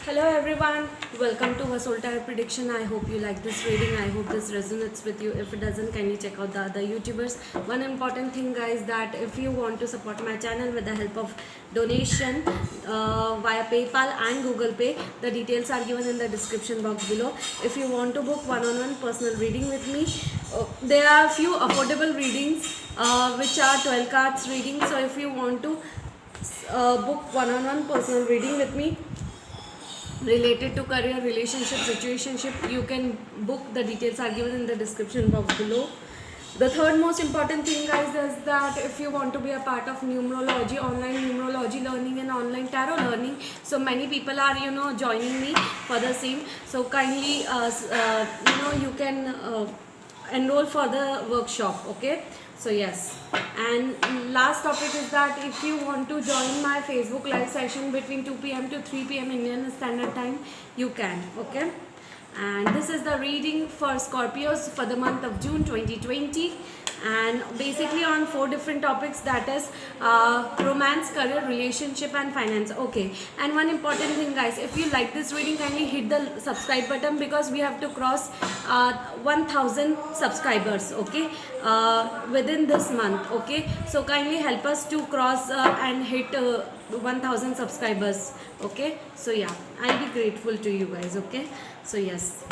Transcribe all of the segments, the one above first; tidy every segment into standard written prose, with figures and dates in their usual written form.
Hello everyone, welcome to Hustle Tire Prediction. I hope you like this reading. I hope this resonates with you. If it doesn't, kindly check out the other YouTubers. One important thing, guys, that if you want to support my channel with the help of donation via PayPal and Google Pay, the details are given in the description box below. If you want to book one-on-one personal reading with me, there are few affordable readings which are 12 cards reading. So if you want to book one-on-one personal reading with me related to career, relationship, situationship, you can book. The details are given in the description box below. The third most important thing, guys, is that if you want to be a part of numerology, online numerology learning and online tarot learning, so many people are joining me for the same. So kindly you can enroll for the workshop. Okay, so yes. And last topic is that if you want to join my Facebook live session between 2 p.m. to 3 p.m. Indian Standard Time, you can. Okay, and this is the reading for Scorpios for the month of June 2020, and basically on 4 different topics, that is romance, career, relationship and finance. Okay, and one important thing, guys, if you like this reading, kindly hit the subscribe button because we have to cross 1000 subscribers, okay, within this month. Okay, so kindly help us to cross and hit 1000 subscribers. Okay, so yeah, I'll be grateful to you guys. Okay, so yes,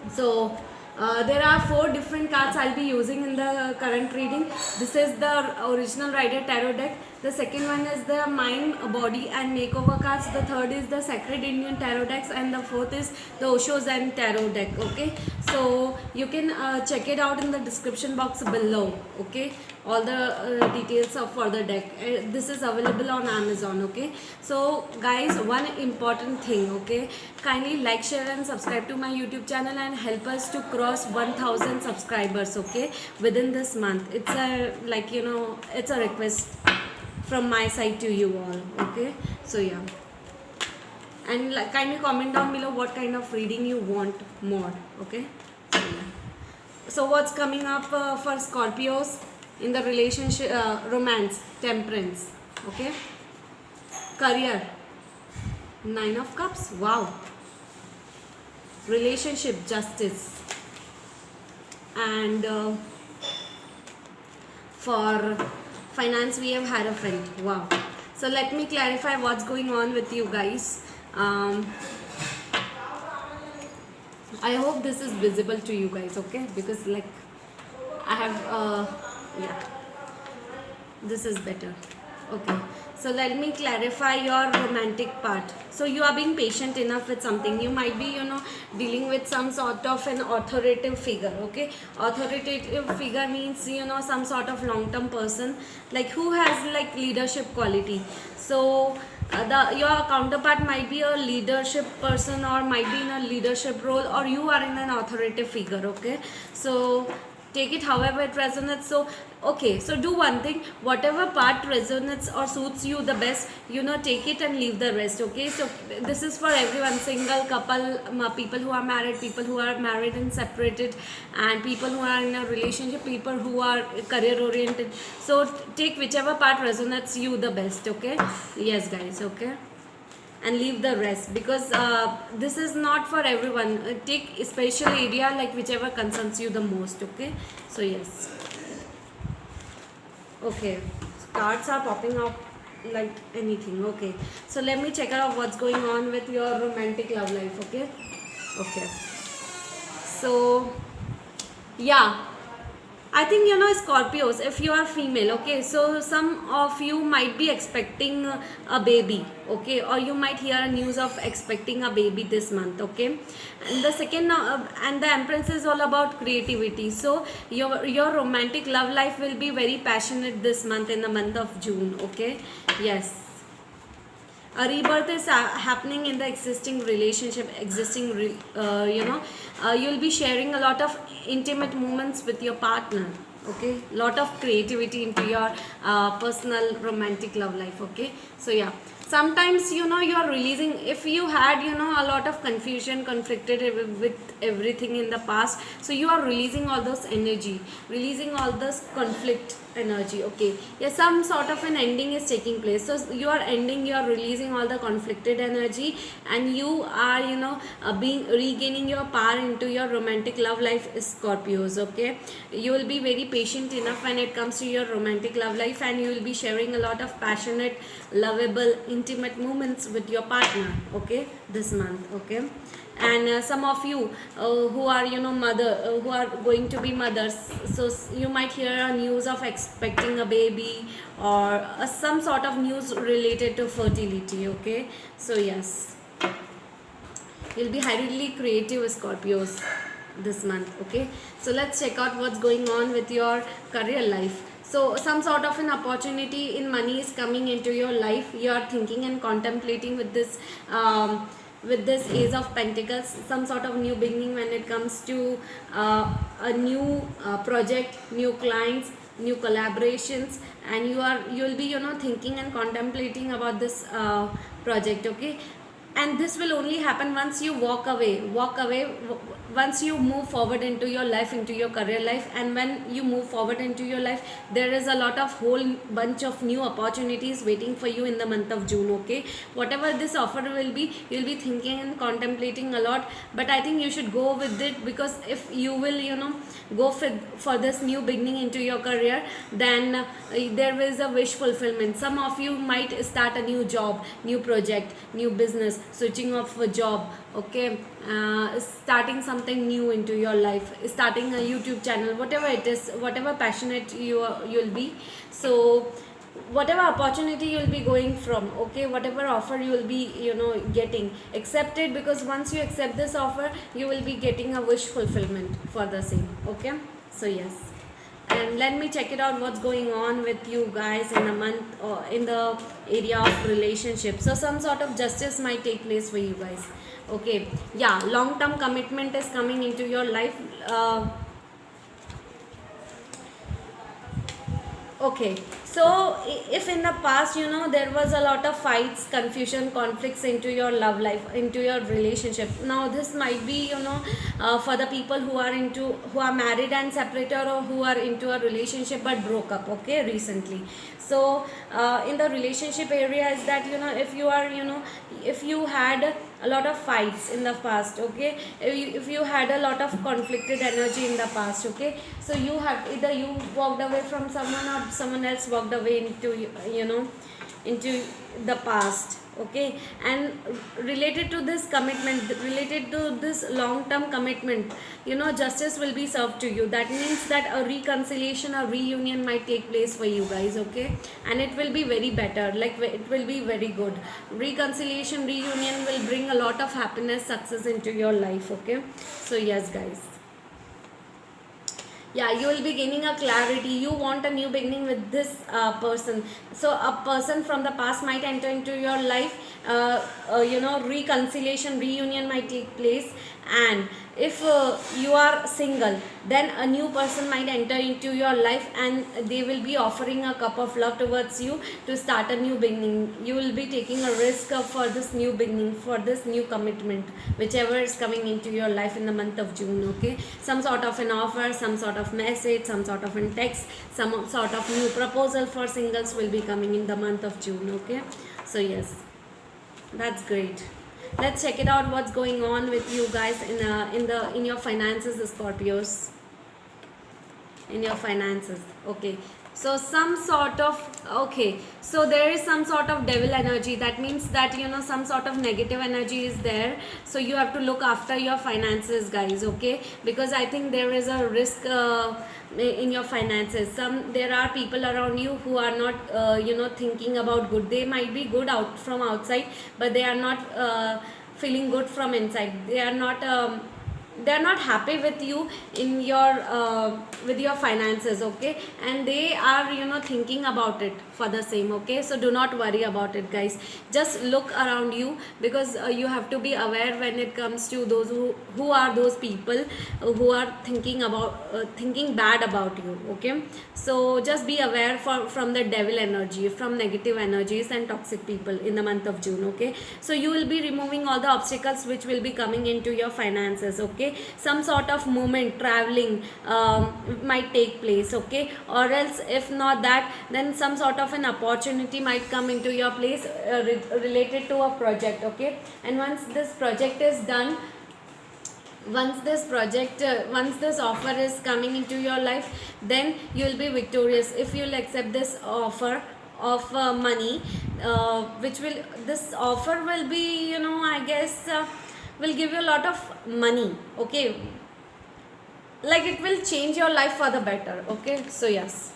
so there are 4 different cards I'll be using in the current reading. This is the original Rider Tarot deck. The second one is the Mind, Body and Makeover cards. The third is the Sacred Indian Tarot decks, and the fourth is the Osho Zen Tarot deck. Okay, so you can check it out in the description box below. Okay, all the details of for the deck. This is available on Amazon. Okay, so guys, one important thing. Okay, kindly like, share and subscribe to my YouTube channel and help us to cross 1000 subscribers. Okay, within this month. It's a it's a request from my side to you all. Okay, so yeah, and kindly comment down below what kind of reading you want more. Okay, so, yeah. So what's coming up for Scorpios in the relationship, romance, temperance. Okay, career, 9 of Cups. Wow. Relationship, justice. And for finance, we have Hierophant. Wow. So let me clarify what's going on with you guys. I hope this is visible to you guys. Okay, because like I have yeah, this is better. Okay, so let me clarify your romantic part. So you are being patient enough with something. You might be dealing with some sort of an authoritative figure. Okay, authoritative figure means some sort of long-term person, like who has like leadership quality. So your counterpart might be a leadership person, or might be in a leadership role, or you are in an authoritative figure. Okay, so take it however it resonates. So okay, so do one thing, whatever part resonates or suits you the best, take it and leave the rest. Okay, so this is for everyone, single, couple, people who are married, people who are married and separated, and people who are in a relationship, people who are career oriented. So take whichever part resonates you the best. Okay, yes guys. Okay, and leave the rest, because this is not for everyone. Take a special area, like whichever concerns you the most. Okay, so yes. Okay, cards are popping up like anything. Okay, so let me check out what's going on with your romantic love life. Okay, okay, so yeah, I think Scorpios, if you are female, okay, so some of you might be expecting a baby. Okay, or you might hear news of expecting a baby this month. Okay, and the second and the Empress is all about creativity. So your romantic love life will be very passionate this month, in the month of June. Okay, yes, a rebirth is happening in the existing relationship, you'll be sharing a lot of intimate moments with your partner. Okay, lot of creativity into your personal romantic love life. Okay, so yeah, sometimes you're releasing, if you had a lot of confusion, conflicted with everything in the past, so you are releasing all those energy, releasing all this conflict energy. Okay, yeah, some sort of an ending is taking place. So you are ending, you are releasing all the conflicted energy, and you are, being regaining your power into your romantic love life, Scorpios. Okay, you will be very patient enough when it comes to your romantic love life, and you will be sharing a lot of passionate, lovable, intimate moments with your partner. Okay, this month. Okay, and some of you who are, who are going to be mothers, so you might hear a news of expecting a baby, or some sort of news related to fertility. Okay, so yes, you'll be highly creative, Scorpios, this month. Okay, so let's check out what's going on with your career life. So some sort of an opportunity in money is coming into your life. You are thinking and contemplating with this Ace of Pentacles, some sort of new beginning when it comes to a new project, new clients, new collaborations, and you'll be, thinking and contemplating about this project. Okay, and this will only happen once you walk away once you move forward into your life, into your career life. And when you move forward into your life, there is a lot of whole bunch of new opportunities waiting for you in the month of June. Okay, whatever this offer will be, you'll be thinking and contemplating a lot, but I think you should go with it, because if you will, go for this new beginning into your career, then there is a wish fulfillment. Some of you might start a new job, new project, new business, switching off a job. Okay, starting something new into your life, starting a YouTube channel, whatever it is, whatever passionate you'll be. So whatever opportunity you'll be going from, okay, whatever offer you will be, getting, accept it, because once you accept this offer, you will be getting a wish fulfillment for the same. Okay, so yes, and let me check it out what's going on with you guys in the month, or in the area of relationship. So some sort of justice might take place for you guys. Okay, yeah, long term commitment is coming into your life. Okay, so if in the past, there was a lot of fights, confusion, conflicts into your love life, into your relationship, now this might be, for the people who are married and separated, or who are into a relationship but broke up, okay, recently. So in the relationship area is that, if you are, if you had a lot of fights in the past, okay, if you had a lot of conflicted energy in the past, okay, so you have either you walked away from someone, or someone else walked away into, into the past. Okay, and related to this commitment, related to this long term commitment, justice will be served to you. That means that a reconciliation or reunion might take place for you guys. Okay, and it will be very better, like it will be very good. Reconciliation, reunion will bring a lot of happiness, success into your life. Okay, so yes guys, yeah, you will be gaining a clarity. You want a new beginning with this person. So a person from the past might enter into your life. Reconciliation, reunion might take place. And if you are single, then a new person might enter into your life, and they will be offering a cup of love towards you to start a new beginning. You will be taking a risk for this new beginning, for this new commitment, whichever is coming into your life in the month of June. Okay, some sort of an offer, some sort of message, some sort of a text, some sort of new proposal for singles will be coming in the month of June. Okay, so yes, that's great. Let's check it out what's going on with you guys in your finances, the Scorpios, in your finances. Okay, so some sort of, okay, so there is some sort of devil energy. That means that, some sort of negative energy is there, so you have to look after your finances, guys. Okay, because I think there is a risk in your finances. There are people around you who are not thinking about good. They might be good out from outside, but they are not feeling good from inside. They are not happy with you in your with your finances. Okay, and they are thinking about it for the same. Okay, so do not worry about it, guys. Just look around you, because you have to be aware when it comes to those who are those people who are thinking bad about you. Okay, so just be aware from the devil energy, from negative energies and toxic people in the month of June. Okay, so you will be removing all the obstacles which will be coming into your finances. Okay, okay. Some sort of movement, traveling might take place, okay. Or else if not that, then some sort of an opportunity might come into your place related to a project, okay. And once this project is done, once this offer is coming into your life, then you will be victorious if you'll accept this offer of money, which will, this offer will be, I guess, will give you a lot of money, okay. Like it will change your life for the better, okay. So yes,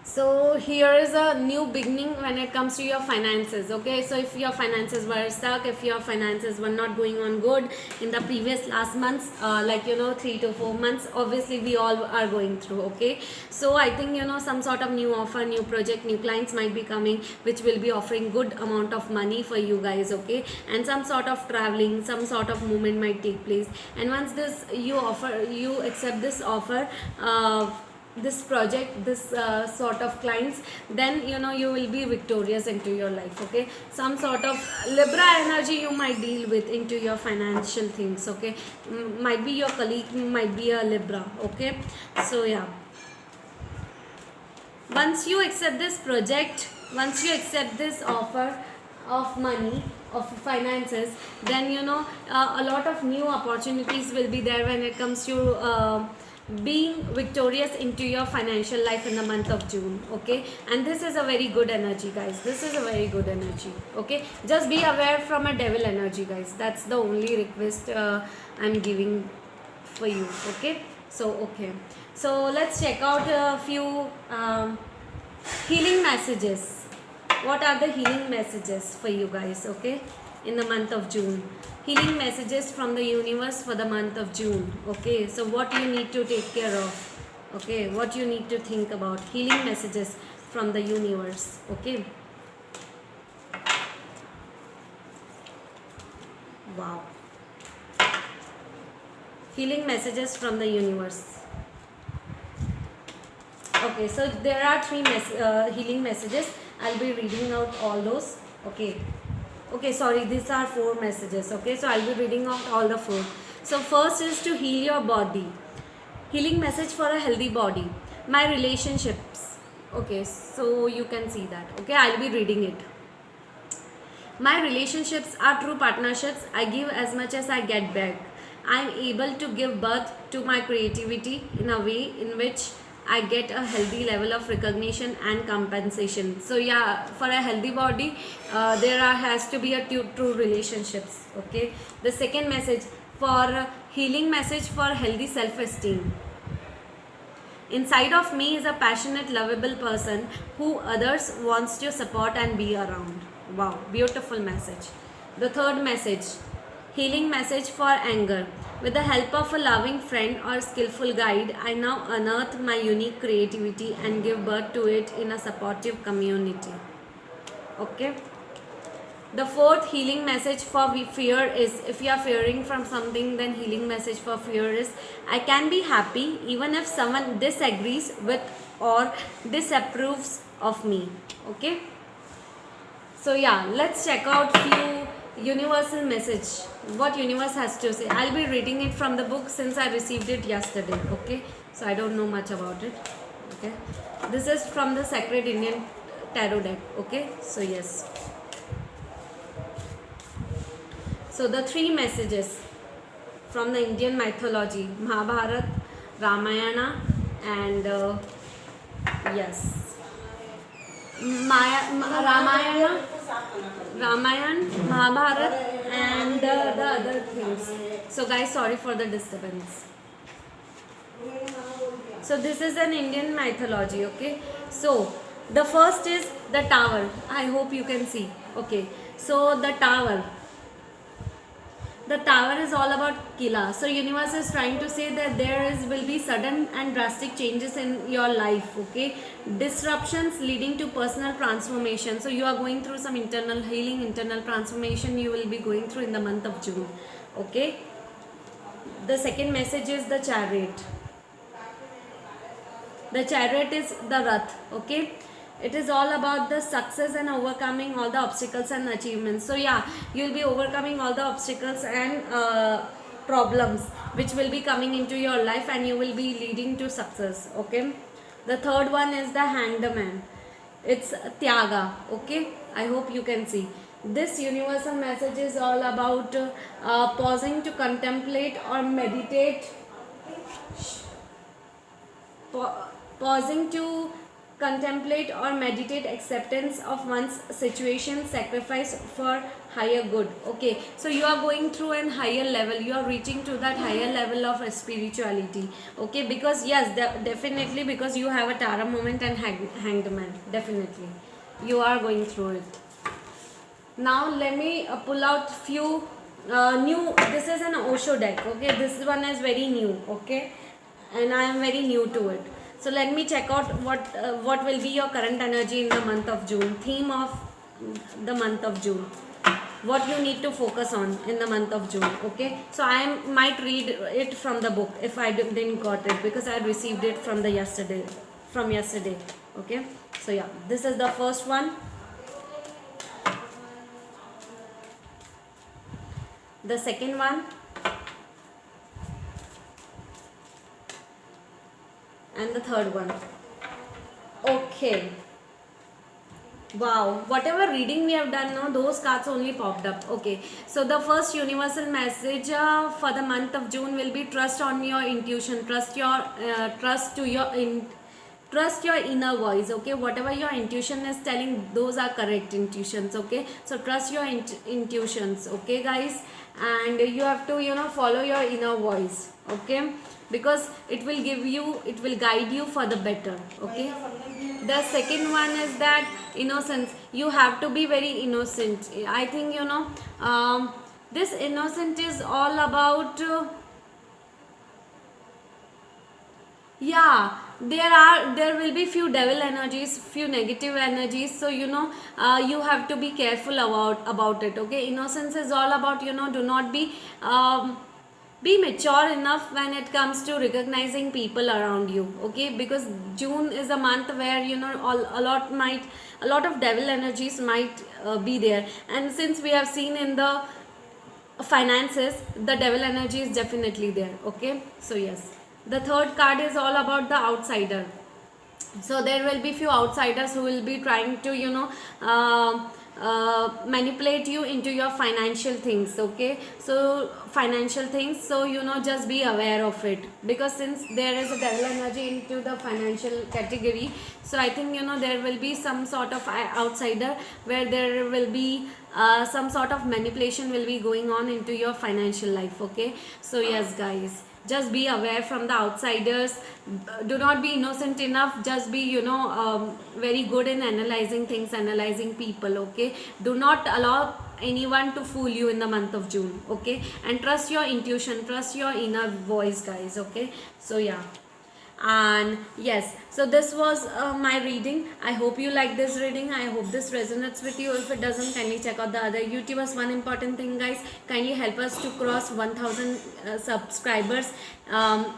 so here is a new beginning when it comes to your finances, okay. So if your finances were stuck, if your finances were not going on good in the previous last months, like 3 to 4 months, obviously we all are going through, okay. So I think some sort of new offer, new project, new clients might be coming, which will be offering good amount of money for you guys, okay. And some sort of traveling, some sort of movement might take place. And once this you accept this offer, this project, this sort of clients, then you will be victorious into your life, okay. Some sort of Libra energy you might deal with into your financial things, okay. Might be your colleague, might be a Libra, okay. So yeah, once you accept this project, once you accept this offer of money, of finances, then a lot of new opportunities will be there when it comes to being victorious into your financial life in the month of June, okay. And this is a very good energy, guys. This is a very good energy, okay. Just be aware from a devil energy, guys. That's the only request I'm giving for you, okay. So let's check out a few healing messages. What are the healing messages for you guys, okay, in the month of June? Healing messages from the universe for the month of June, okay. So what you need to take care of, okay, what you need to think about. Healing messages from the universe, okay. Wow. Healing messages from the universe. Okay, so there are three healing messages. I'll be reading out all those, okay. Okay, sorry, these are 4 messages, okay. So I'll be reading out all the 4. So first is to heal your body. Healing message for a healthy body. My relationships, okay, so you can see that, okay. I'll be reading it. My relationships are true partnerships. I give as much as I get back. I am able to give birth to my creativity in a way in which I get a healthy level of recognition and compensation. So yeah, for a healthy body, there has to be a true relationships, okay. The second message, for healing message for healthy self-esteem. Inside of me is a passionate, lovable person who others wants to support and be around. Wow, beautiful message. The third message, healing message for anger. With the help of a loving friend or skillful guide, I now unearth my unique creativity and give birth to it in a supportive community. Okay. The fourth healing message for fear is, if you are fearing from something, then healing message for fear is, I can be happy even if someone disagrees with or disapproves of me. Okay. So yeah, let's check out few universal message, what universe has to say. I'll be reading it from the book since I received it yesterday, okay. So I don't know much about it, okay. This is from the Sacred Indian Tarot deck, okay. So yes, so the 3 messages from the Indian mythology, Mahabharata, Ramayana, and yes, Ramayan, Mahabharata, and the other things. So guys, sorry for the disturbance. So this is an Indian mythology, okay. So the first is the tower. I hope you can see, okay. So the tower is all about Kila. So universe is trying to say that will be sudden and drastic changes in your life, okay. Disruptions leading to personal transformation. So you are going through some internal healing, internal transformation you will be going through in the month of June, okay. The second message is the Chariot. The Chariot is the Rath, okay. It is all about the success and overcoming all the obstacles and achievements. So yeah, you'll be overcoming all the obstacles and problems which will be coming into your life, and you will be leading to success. Okay. The third one is the Hanged Man. It's Tyaga. Okay. I hope you can see. This universal message is all about pausing to contemplate or meditate, pausing to contemplate or meditate acceptance of one's situation, sacrifice for higher good. Okay, so you are going through an higher level, you are reaching to that higher level of spirituality. Okay, because yes, definitely, because you have a Tara moment and hanged man, definitely you are going through it. Now let me pull out few new. This is an Osho deck. Okay, this one is very new. Okay, and I am very new to it. So let me check out what will be your current energy in the month of June. Theme of the month of June. What you need to focus on in the month of June. Okay, so I might read it from the book if I didn't got it, because I received it from the yesterday. Okay, so yeah, this is the first one. The second one, and the third one. Okay, wow, whatever reading we have done now, those cards only popped up. Okay, so the first universal message for the month of June will be trust on your intuition, trust your inner voice. Okay, whatever your intuition is telling, those are correct intuitions. Okay, so trust your intuitions. Okay guys, and you have to follow your inner voice. Okay, because it will guide you for the better. Okay, the second one is that innocence. You have to be very innocent. I think this innocent is all about yeah, there will be few devil energies, few negative energies, so you have to be careful about it. Okay, innocence is all about do not be mature enough when it comes to recognizing people around you. Okay, because June is a month where a lot of devil energies might be there, and since we have seen in the finances, the devil energy is definitely there. Okay, so yes, the third card is all about the outsider. So there will be few outsiders who will be trying to manipulate you into your financial things. Okay, so financial things, so just be aware of it, because since there is a devil energy into the financial category, so I think there will be some sort of outsider where there will be some sort of manipulation will be going on into your financial life. Okay, so yes guys, just be aware from the outsiders. Do not be innocent enough, just be very good in analyzing things, analyzing people. Okay, do not allow anyone to fool you in the month of June. Okay, and trust your intuition, trust your inner voice guys. Okay, so yeah, and yes, so this was my reading. I hope you like this reading. I hope this resonates with you. If it doesn't, kindly check out the other YouTubers. One important thing guys, kindly help us to cross 1000 subscribers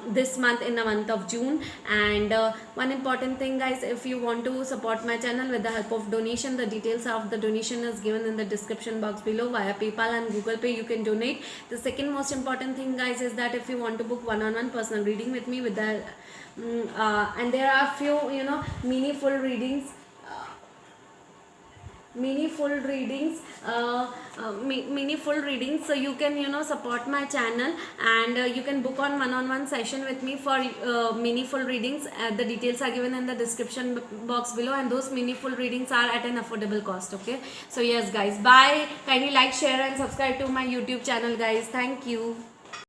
this month, in the month of June. And one important thing guys, if you want to support my channel with the help of donation, the details of the donation is given in the description box below. Via PayPal and Google Pay you can donate. The second most important thing guys is that if you want to book one-on-one personal reading with me with the and there are few meaningful readings, so you can support my channel, and you can book on one-on-one session with me for meaningful readings. The details are given in the description box below, and those meaningful readings are at an affordable cost. Okay, so yes guys, bye. Kindly like, share and subscribe to my YouTube channel guys. Thank you.